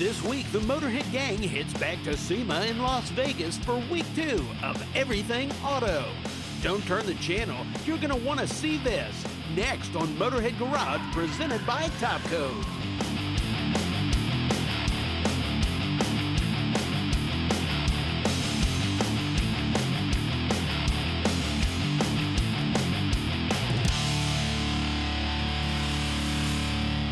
This week, the Motorhead gang heads back to SEMA in Las Vegas for week 2 of Everything Auto. Don't turn the channel, you're going to want to see this. Next on Motorhead Garage, presented by Topco.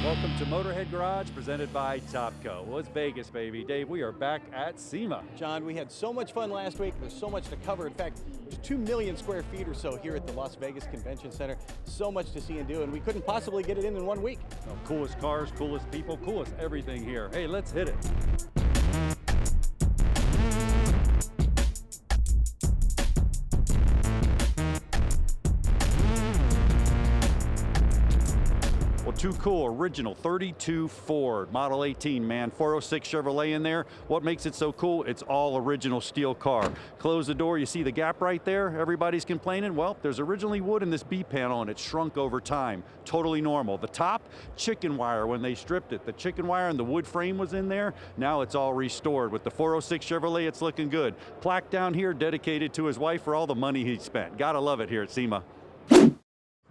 Welcome to Motorhead Garage, presented by Topco. Well, it's Vegas, baby. Dave, we are back at SEMA. John, we had so much fun last week. There's so much to cover. In fact, there's 2 million square feet or so here at the Las Vegas Convention Center. So much to see and do, and we couldn't possibly get it in 1 week. Oh, coolest cars, coolest people, coolest everything here. Hey, let's hit it. Well, too cool, original 32 Ford, Model 18, man, 406 Chevrolet in there. What makes it so cool? It's all original steel car. Close the door, you see the gap right there? Everybody's complaining. Well, there's originally wood in this B panel and it shrunk over time. Totally normal. The top, chicken wire when they stripped it. The chicken wire and the wood frame was in there. Now it's all restored. With the 406 Chevrolet, it's looking good. Plaque down here dedicated to his wife for all the money he spent. Gotta love it here at SEMA.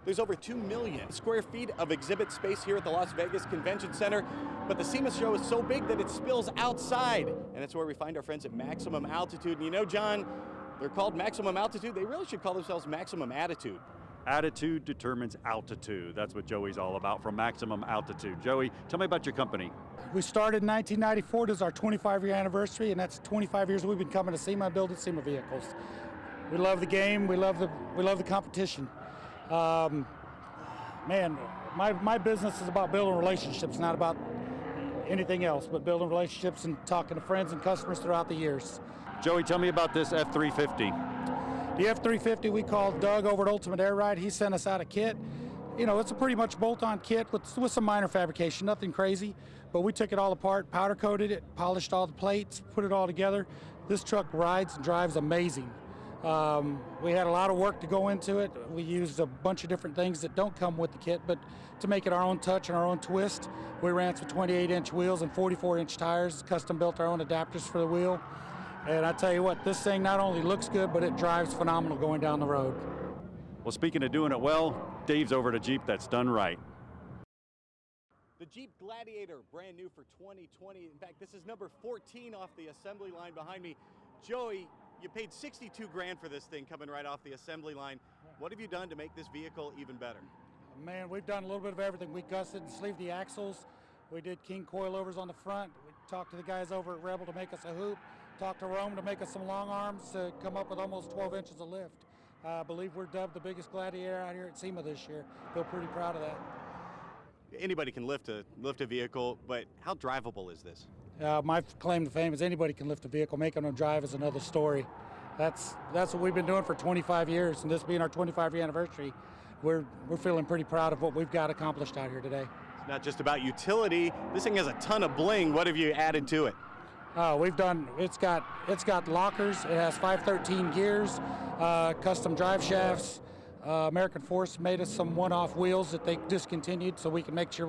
There's over 2 million square feet of exhibit space here at the Las Vegas Convention Center, but the SEMA show is so big that it spills outside, and that's where we find our friends at Maximum Altitude. And you know, John, they're called Maximum Altitude. They really should call themselves Maximum Attitude. Attitude determines altitude. That's what Joey's all about from Maximum Altitude. Joey, tell me about your company. We started in 1994. This is our 25-year anniversary, and that's 25 years we've been coming to SEMA and building SEMA vehicles. We love the game. We love the competition. Man, my business is about building relationships, not about anything else, but building relationships and talking to friends and customers throughout the years. Joey, tell me about this F350. The F350, we called Doug over at Ultimate Air Ride. He sent us out a kit. You know, it's a pretty much bolt-on kit with some minor fabrication, nothing crazy, but we took it all apart, powder coated it, polished all the plates, put it all together. This truck rides and drives amazing. We had a lot of work to go into it. We used a bunch of different things that don't come with the kit, but to make it our own touch and our own twist, we ran some 28-inch wheels and 44-inch tires, custom built our own adapters for the wheel. And I tell you what, this thing not only looks good, but it drives phenomenal going down the road. Well, speaking of doing it well, Dave's over at a Jeep that's done right. The Jeep Gladiator, brand new for 2020. In fact, this is number 14 off the assembly line behind me. Joey, you paid $62 grand for this thing coming right off the assembly line. What have you done to make this vehicle even better? Man, we've done a little bit of everything. We gusset and sleeved the axles. We did king coilovers on the front. We talked to the guys over at Rebel to make us a hoop. Talked to Rome to make us some long arms to come up with almost 12 inches of lift. I believe we're dubbed the biggest Gladiator out here at SEMA this year. Feel pretty proud of that. Anybody can lift a vehicle, but how drivable is this? My claim to fame is anybody can lift a vehicle. Making them drive is another story. That's what we've been doing for 25 years, and this being our 25-year anniversary, we're feeling pretty proud of what we've got accomplished out here today. It's not just about utility. This thing has a ton of bling. What have you added to it? It's got lockers. It has 513 gears, custom drive shafts. American Force made us some one-off wheels that they discontinued, so we can make sure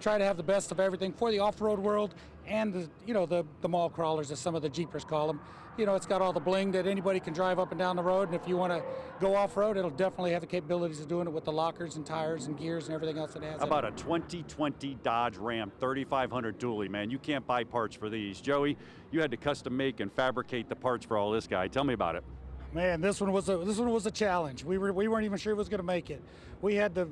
try to have the best of everything for the off-road world and the mall crawlers, as some of the Jeepers call them. You know, it's got all the bling that anybody can drive up and down the road, and if you want to go off-road, it'll definitely have the capabilities of doing it with the lockers and tires and gears and everything else it has. How about a 2020 Dodge Ram 3500 dually, man? You can't buy parts for these. Joey, you had to custom make and fabricate the parts for all this guy. Tell me about it. Man, this one was a challenge. We weren't even sure it was going to make it. We had to.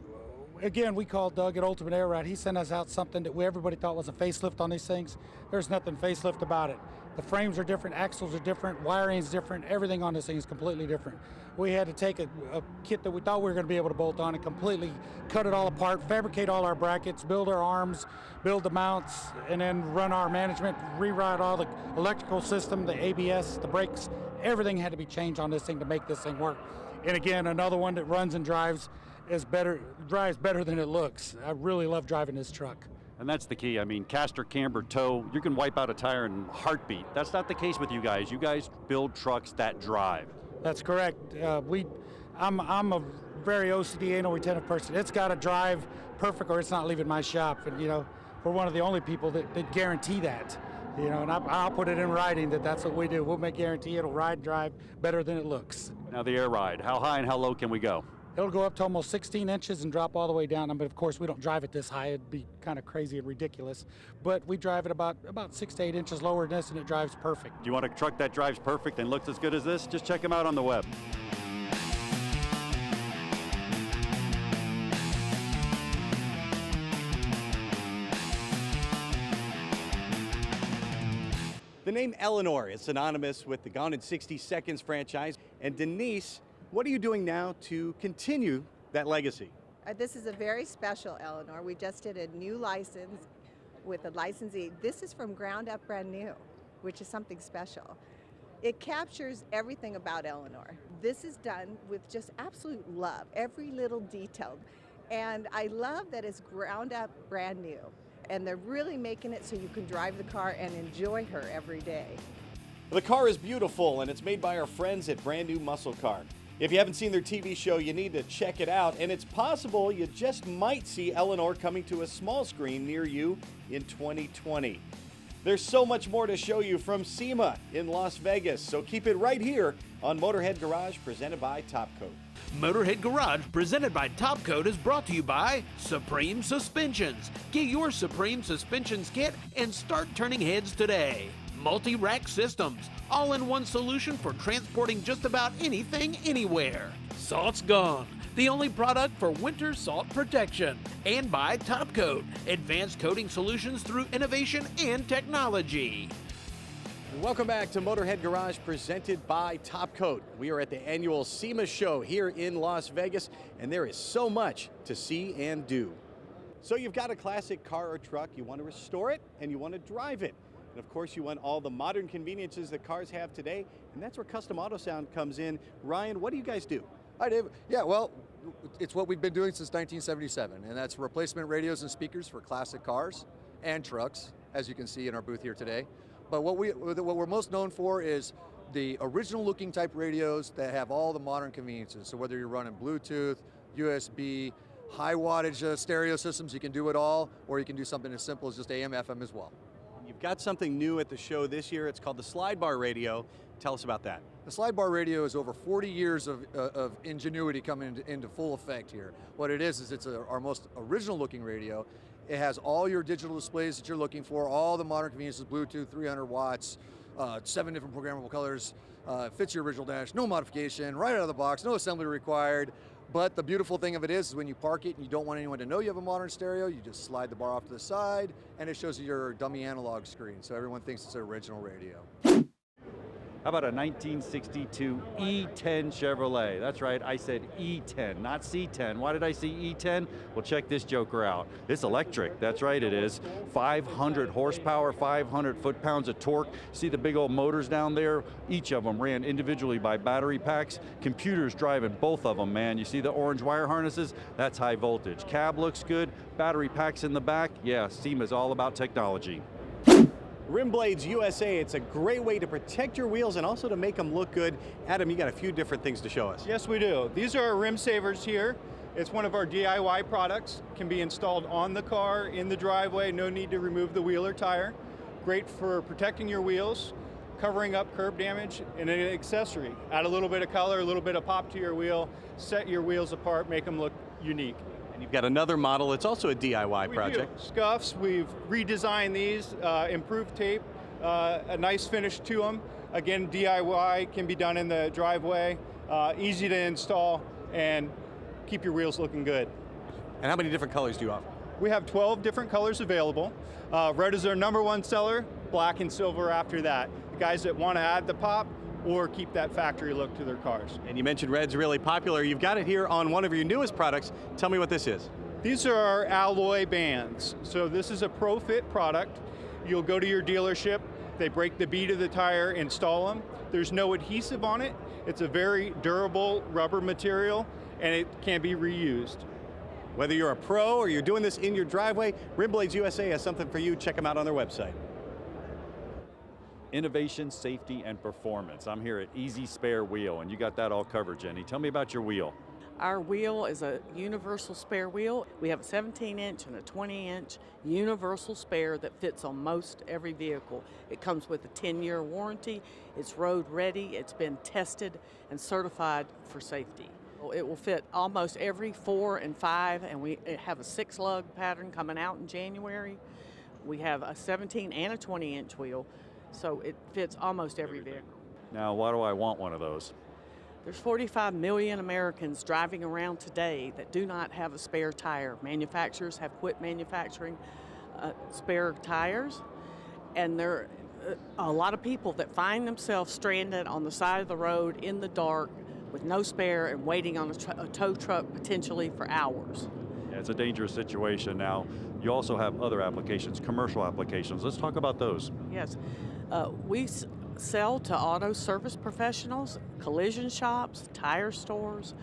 Again, we called Doug at Ultimate Air Ride. He sent us out something that everybody thought was a facelift on these things. There's nothing facelift about it. The frames are different, axles are different, wiring's different, everything on this thing is completely different. We had to take a kit that we thought we were going to be able to bolt on and completely cut it all apart, fabricate all our brackets, build our arms, build the mounts, and then run our management, rewrite all the electrical system, the ABS, the brakes. Everything had to be changed on this thing to make this thing work. And again, another one that runs and drives better than it looks. I really love driving this truck. And that's the key. I mean, caster, camber, tow, you can wipe out a tire in a heartbeat. That's not the case with you guys. You guys build trucks that drive. That's correct. I'm a very OCD, anal retentive person. It's got to drive perfect or it's not leaving my shop. And you know, we're one of the only people that guarantee that. You know, and I'll put it in writing that that's what we do. We'll make guarantee it'll ride and drive better than it looks. Now the air ride, how high and how low can we go? It'll go up to almost 16 inches and drop all the way down. But of course, we don't drive it this high. It'd be kind of crazy and ridiculous. But we drive it about 6 to 8 inches lower than this, and it drives perfect. Do you want a truck that drives perfect and looks as good as this? Just check them out on the web. The name Eleanor is synonymous with the Gone in 60 Seconds franchise. And Denise, what are you doing now to continue that legacy? This is a very special Eleanor. We just did a new license with a licensee. This is from ground up brand new, which is something special. It captures everything about Eleanor. This is done with just absolute love, every little detail. And I love that it's ground up brand new. And they're really making it so you can drive the car and enjoy her every day. The car is beautiful, and it's made by our friends at Brand New Muscle Car. If you haven't seen their TV show, you need to check it out, and it's possible you just might see Eleanor coming to a small screen near you in 2020. There's so much more to show you from SEMA in Las Vegas, so keep it right here on Motorhead Garage, presented by Top Coat. Motorhead Garage, presented by Top Coat, is brought to you by Supreme Suspensions. Get your Supreme Suspensions kit and start turning heads today. Multi-rack systems, all-in-one solution for transporting just about anything, anywhere. Salt's Gone, the only product for winter salt protection. And by Top Coat, advanced coating solutions through innovation and technology. Welcome back to Motorhead Garage, presented by Top Coat. We are at the annual SEMA show here in Las Vegas, and there is so much to see and do. So you've got a classic car or truck, you want to restore it, and you want to drive it. And of course, you want all the modern conveniences that cars have today, and that's where Custom Auto Sound comes in. Ryan, what do you guys do? Hi, Dave. Yeah, well, it's what we've been doing since 1977, and that's replacement radios and speakers for classic cars and trucks, as you can see in our booth here today. But what we're most known for is the original looking type radios that have all the modern conveniences. So whether you're running Bluetooth, USB, high wattage stereo systems, you can do it all, or you can do something as simple as just AM, FM as well. You've got something new at the show this year. It's called the Slide Bar Radio. Tell us about that. The Slide Bar Radio is over 40 years of ingenuity coming into full effect here. What it is it's our most original looking radio. It has all your digital displays that you're looking for, all the modern conveniences, Bluetooth, 300 watts, 7 different programmable colors, fits your original dash, no modification, right out of the box, no assembly required. But the beautiful thing of it is when you park it and you don't want anyone to know you have a modern stereo, you just slide the bar off to the side and it shows you your dummy analog screen, so everyone thinks it's an original radio. How about a 1962 E10 Chevrolet? That's right, I said E10, not C10. Why did I say E10? Well, check this joker out. It's electric, that's right it is. 500 horsepower, 500 foot-pounds of torque. See the big old motors down there? Each of them ran individually by battery packs. Computers driving both of them, man. You see the orange wire harnesses? That's high voltage. Cab looks good, battery packs in the back. Yeah, SEMA's all about technology. Rim Blades USA, it's a great way to protect your wheels and also to make them look good. Adam, you got a few different things to show us. Yes, we do. These are our rim savers here. It's one of our DIY products. Can be installed on the car, in the driveway, no need to remove the wheel or tire. Great for protecting your wheels, covering up curb damage, and an accessory. Add a little bit of color, a little bit of pop to your wheel, set your wheels apart, make them look unique. You've got another model, it's also a DIY project. We do. Scuffs, we've redesigned these, improved tape, a nice finish to them. Again, DIY can be done in the driveway, easy to install, and keep your wheels looking good. And how many different colors do you offer? We have 12 different colors available. Red is our #1 seller, black and silver after that. The guys that want to add the pop, or keep that factory look to their cars. And you mentioned red's really popular. You've got it here on one of your newest products. Tell me what this is. These are our alloy bands. So this is a ProFit product. You'll go to your dealership, they break the bead of the tire, install them. There's no adhesive on it. It's a very durable rubber material, and it can be reused. Whether you're a pro or you're doing this in your driveway, Rim Blades USA has something for you. Check them out on their website. Innovation, safety, and performance. I'm here at Easy Spare Wheel, and you got that all covered, Jenny. Tell me about your wheel. Our wheel is a universal spare wheel. We have a 17-inch and a 20-inch universal spare that fits on most every vehicle. It comes with a 10-year warranty. It's road ready. It's been tested and certified for safety. It will fit almost every 4 and 5, and we have a 6-lug pattern coming out in January. We have a 17 and a 20-inch wheel, so it fits almost every vehicle. Now, why do I want one of those? There's 45 million Americans driving around today that do not have a spare tire. Manufacturers have quit manufacturing spare tires, and there are a lot of people that find themselves stranded on the side of the road in the dark with no spare and waiting on a tow truck potentially for hours. Yeah, it's a dangerous situation. Now, you also have other applications, commercial applications. Let's talk about those. Yes, we sell to auto service professionals, collision shops, tire stores,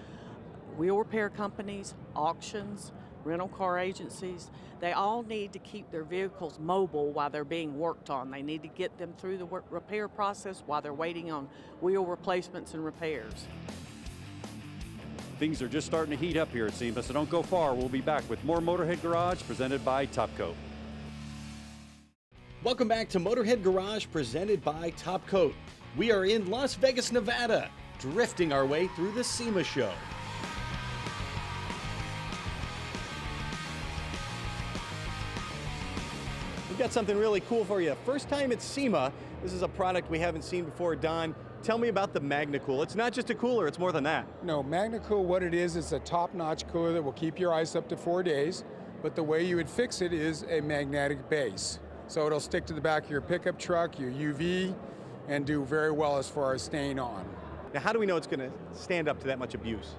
wheel repair companies, auctions, rental car agencies. They all need to keep their vehicles mobile while they're being worked on. They need to get them through the repair process while they're waiting on wheel replacements and repairs. Things are just starting to heat up here at SEMA, so don't go far. We'll be back with more Motorhead Garage presented by Topcoat. Welcome back to Motorhead Garage presented by Topcoat. We are in Las Vegas, Nevada, drifting our way through the SEMA show. We've got something really cool for you. First time at SEMA, this is a product we haven't seen before. Don, tell me about the MagnaCool. It's not just a cooler, it's more than that. No, MagnaCool, what it is a top-notch cooler that will keep your ice up to 4 days, but the way you would fix it is a magnetic base. So it'll stick to the back of your pickup truck, your UV, and do very well as far as staying on. Now, how do we know it's going to stand up to that much abuse?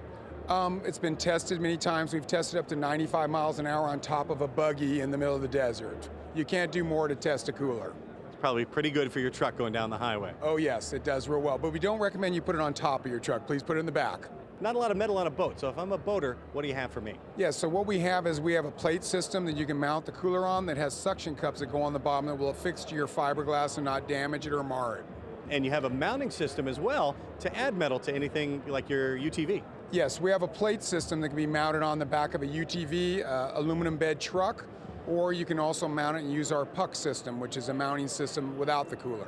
It's been tested many times. We've tested up to 95 miles an hour on top of a buggy in the middle of the desert. You can't do more to test a cooler. It's probably pretty good for your truck going down the highway. Oh yes, it does real well, but we don't recommend you put it on top of your truck. Please put it in the back. Not a lot of metal on a boat, so if I'm a boater, what do you have for me? Yeah, so what we have is we have a plate system that you can mount the cooler on that has suction cups that go on the bottom that will affix to your fiberglass and not damage it or mar it. And you have a mounting system as well to add metal to anything like your UTV. Yes, we have a plate system that can be mounted on the back of a UTV, aluminum bed truck, or you can also mount it and use our puck system, which is a mounting system without the cooler.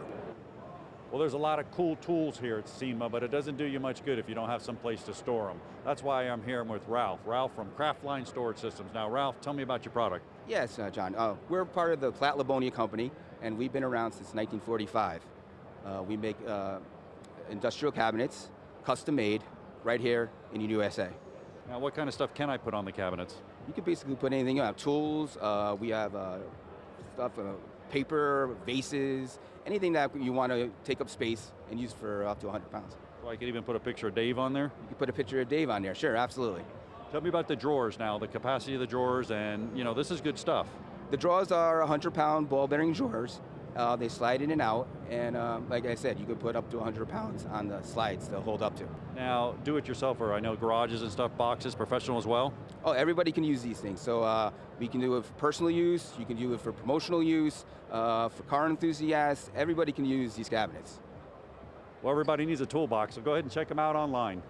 Well, there's a lot of cool tools here at SEMA, but it doesn't do you much good if you don't have some place to store them. That's why I'm here with Ralph. Ralph from Craftline Storage Systems. Now, Ralph, tell me about your product. Yes, John. We're part of the Platt Livonia Company, and we've been around since 1945. We make industrial cabinets, custom made, right here in the USA. Now, what kind of stuff can I put on the cabinets? You can basically put anything. You have tools, we have stuff, paper, vases, anything that you want to take up space and use for up to 100 pounds. So I could even put a picture of Dave on there? You can put a picture of Dave on there, sure, absolutely. Tell me about the drawers now, the capacity of the drawers, and this is good stuff. The drawers are 100-pound ball bearing drawers. They slide in and out, and like I said, you could put up to 100 pounds on the slides they'll hold up to. Now, do-it-yourselfer, I know garages and stuff, boxes, professional as well? Oh, everybody can use these things. So we can do it for personal use, you can do it for promotional use, for car enthusiasts, everybody can use these cabinets. Well, everybody needs a toolbox, so go ahead and check them out online.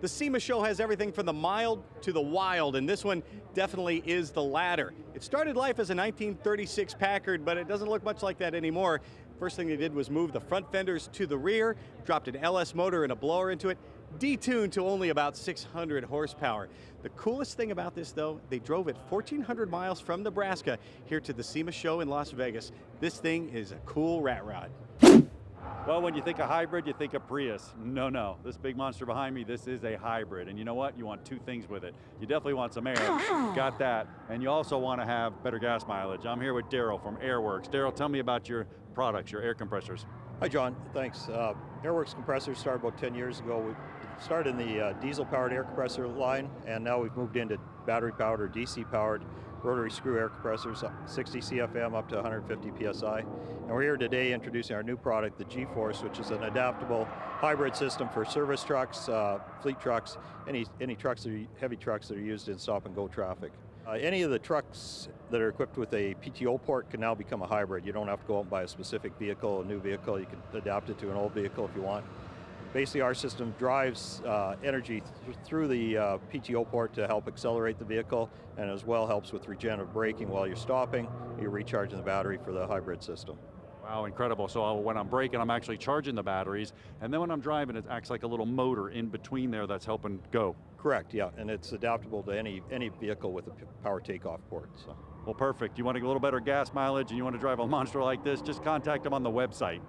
The SEMA show has everything from the mild to the wild, and this one definitely is the latter. It started life as a 1936 Packard, but it doesn't look much like that anymore. First thing they did was move the front fenders to the rear, dropped an LS motor and a blower into it, detuned to only about 600 horsepower. The coolest thing about this, though, they drove it 1,400 miles from Nebraska here to the SEMA show in Las Vegas. This thing is a cool rat rod. Well, when you think of hybrid, you think of Prius. No. This big monster behind me, this is a hybrid. And you know what? You want two things with it. You definitely want some air. Got that. And you also want to have better gas mileage. I'm here with Daryl from Airworks. Daryl, tell me about your products, your air compressors. Hi, John. Thanks. Airworks compressors started about 10 years ago. We started in the diesel-powered air compressor line, and now we've moved into battery-powered or DC-powered rotary screw air compressors, 60 CFM up to 150 PSI. And we're here today introducing our new product, the G-Force, which is an adaptable hybrid system for service trucks, fleet trucks, any trucks that are heavy trucks that are used in stop-and-go traffic. Any of the trucks that are equipped with a PTO port can now become a hybrid. You don't have to go out and buy a specific vehicle, a new vehicle. You can adapt it to an old vehicle if you want. Basically, our system drives energy through the PTO port to help accelerate the vehicle, and as well helps with regenerative braking while you're stopping. You're recharging the battery for the hybrid system. Wow, incredible. So when I'm braking, I'm actually charging the batteries, and then when I'm driving, it acts like a little motor in between there that's helping go. Correct, yeah, and it's adaptable to any vehicle with a power takeoff port. So. Well, perfect. You want a little better gas mileage and you want to drive a monster like this, just contact them on the website.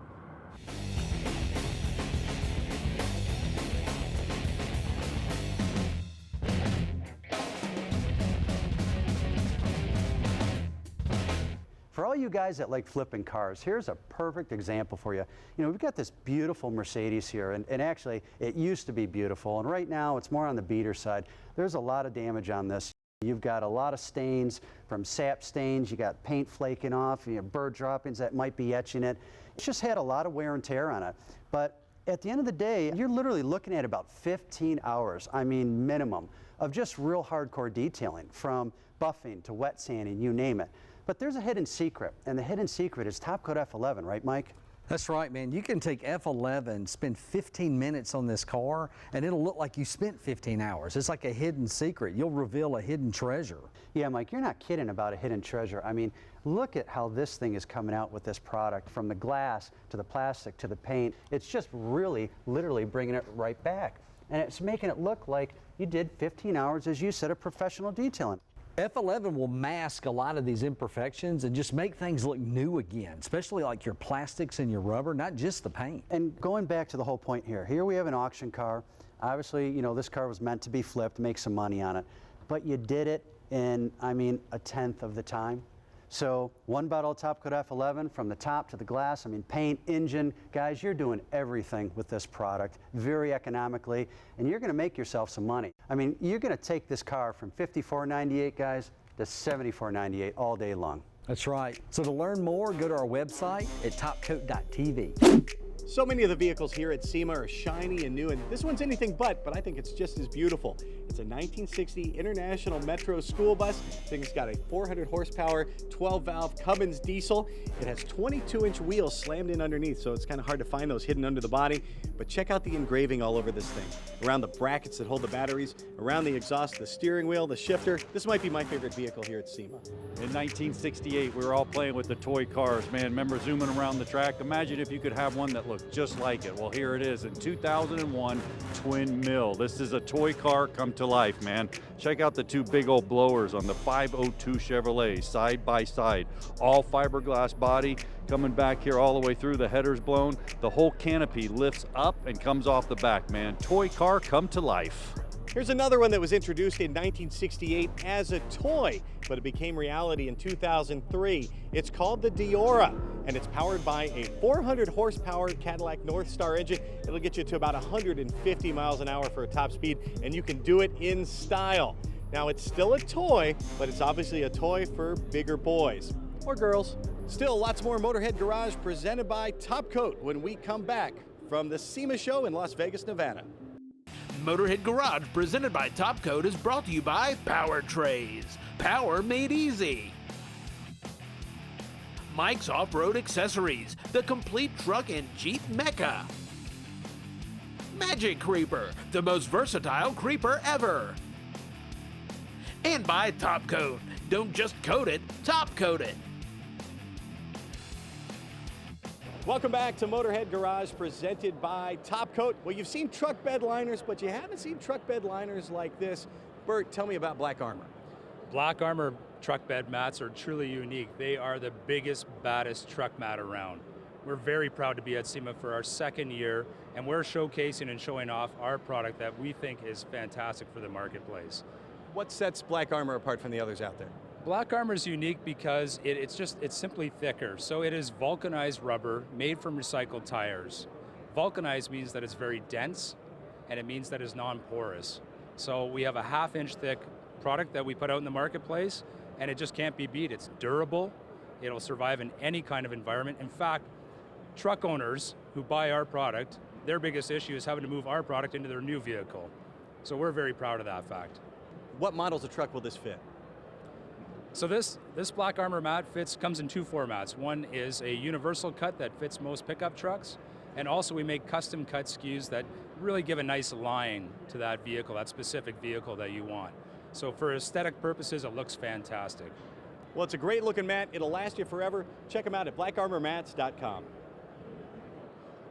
For all you guys that like flipping cars, here's a perfect example for you. You know, we've got this beautiful Mercedes here, and actually it used to be beautiful, and right now it's more on the beater side. There's a lot of damage on this. You've got a lot of stains, from sap stains, you got paint flaking off, you know, bird droppings that might be etching it. It's just had a lot of wear and tear on it. But at the end of the day, you're literally looking at about 15 hours, I mean minimum, of just real hardcore detailing, from buffing to wet sanding, you name it. But there's a hidden secret, and the hidden secret is Top Coat F11, right, Mike? That's right, man. You can take F11, spend 15 minutes on this car, and it'll look like you spent 15 hours. It's like a hidden secret. You'll reveal a hidden treasure. Yeah, Mike, you're not kidding about a hidden treasure. I mean, look at how this thing is coming out with this product, from the glass to the plastic to the paint. It's just really, literally bringing it right back. And it's making it look like you did 15 hours, as you said, of professional detailing. F11 will mask a lot of these imperfections and just make things look new again, especially like your plastics and your rubber, not just the paint. And going back to the whole point here, we have an auction car. Obviously, you know, this car was meant to be flipped, make some money on it. But you did it in, I mean, a tenth of the time. So one bottle of Top Coat F11 from the top to the glass, I mean, paint, engine, guys, you're doing everything with this product very economically, and you're going to make yourself some money. I mean, you're going to take this car from $54.98, guys, to $74.98 all day long. That's right. So to learn more, go to our website at topcoat.tv. So many of the vehicles here at SEMA are shiny and new, and this one's anything but I think it's just as beautiful. It's a 1960 International Metro school bus. This thing's got a 400 horsepower, 12-valve Cummins diesel. It has 22-inch wheels slammed in underneath, so it's kind of hard to find those hidden under the body. But check out the engraving all over this thing. Around the brackets that hold the batteries, around the exhaust, the steering wheel, the shifter. This might be my favorite vehicle here at SEMA. In 1968, we were all playing with the toy cars, man. Remember zooming around the track? Imagine if you could have one that looked just like it. Well, here it is in 2001, Twin Mill. This is a toy car come to life, man. Check out the two big old blowers on the 502 Chevrolet, side by side. All fiberglass body, coming back here all the way through. The header's blown. The whole canopy lifts up and comes off the back, man. Toy car come to life. Here's another one that was introduced in 1968 as a toy, but it became reality in 2003. It's called the Diora, and it's powered by a 400 horsepower Cadillac North Star engine. It'll get you to about 150 miles an hour for a top speed, and you can do it in style. Now, it's still a toy, but it's obviously a toy for bigger boys or girls. Still, lots more Motorhead Garage presented by Top Coat when we come back from the SEMA show in Las Vegas, Nevada. Motorhead Garage, presented by Top Coat, is brought to you by Power Trays. Power made easy. Mike's Off-Road Accessories, the complete truck and Jeep mecca. Magic Creeper, the most versatile creeper ever. And by Top Coat. Don't just coat it, top coat it. Welcome back to Motorhead Garage, presented by Top Coat. Well, you've seen truck bed liners, but you haven't seen truck bed liners like this. Bert, tell me about Black Armor. Black Armor truck bed mats are truly unique. They are the biggest, baddest truck mat around. We're very proud to be at SEMA for our second year, and we're showcasing and showing off our product that we think is fantastic for the marketplace. What sets Black Armor apart from the others out there? Black Armor is unique because it's simply thicker. So it is vulcanized rubber made from recycled tires. Vulcanized means that it's very dense, and it means that it's non-porous. So we have a half-inch thick product that we put out in the marketplace, and it just can't be beat. It's durable. It'll survive in any kind of environment. In fact, truck owners who buy our product, their biggest issue is having to move our product into their new vehicle. So we're very proud of that fact. What models of truck will this fit? So this Black Armor mat comes in two formats. One is a universal cut that fits most pickup trucks, And also we make custom cut SKUs that really give a nice line to that vehicle, that specific vehicle that you want. So for aesthetic purposes, it looks fantastic. Well, it's a great looking mat. It'll last you forever. Check them out at blackarmormats.com.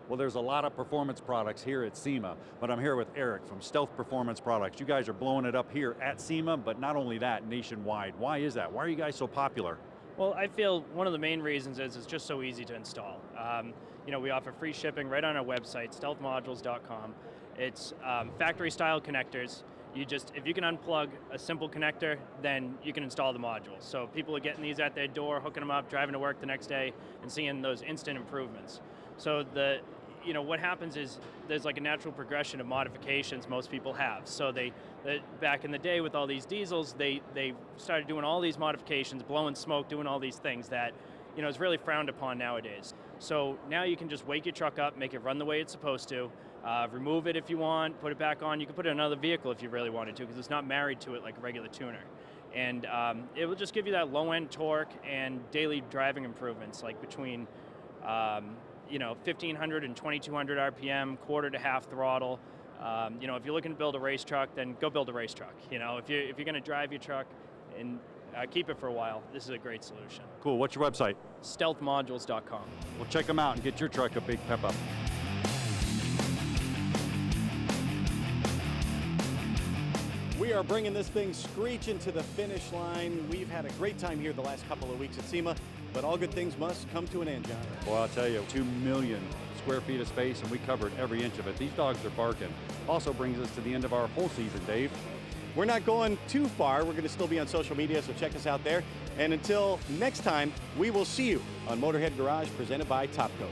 Well, there's a lot of performance products here at SEMA, but I'm here with Eric from Stealth Performance Products. You guys are blowing it up here at SEMA, but not only that, nationwide. Why is that? Why are you guys so popular? Well, I feel one of the main reasons is it's just so easy to install. You know, we offer free shipping right on our website, stealthmodules.com. It's factory-style connectors. If you can unplug a simple connector, then you can install the modules. So people are getting these at their door, hooking them up, driving to work the next day, and seeing those instant improvements. So what happens is there's like a natural progression of modifications most people have. So back in the day with all these diesels, they started doing all these modifications, blowing smoke, doing all these things that, is really frowned upon nowadays. So now you can just wake your truck up, make it run the way it's supposed to, remove it if you want, put it back on. You can put it in another vehicle if you really wanted to, because it's not married to it like a regular tuner. And it will just give you that low-end torque and daily driving improvements, like between 1,500 and 2,200 RPM, quarter to half throttle. If you're looking to build a race truck, then go build a race truck. If you're going to drive your truck and keep it for a while, this is a great solution. Cool. What's your website? Stealthmodules.com. Well, check them out and get your truck a big pep up. We are bringing this thing screeching to the finish line. We've had a great time here the last couple of weeks at SEMA, but all good things must come to an end, John. Well, I'll tell you, 2 million square feet of space, and we covered every inch of it. These dogs are barking. Also brings us to the end of our whole season, Dave. We're not going too far. We're going to still be on social media, so check us out there. And until next time, we will see you on Motorhead Garage, presented by Topcoat.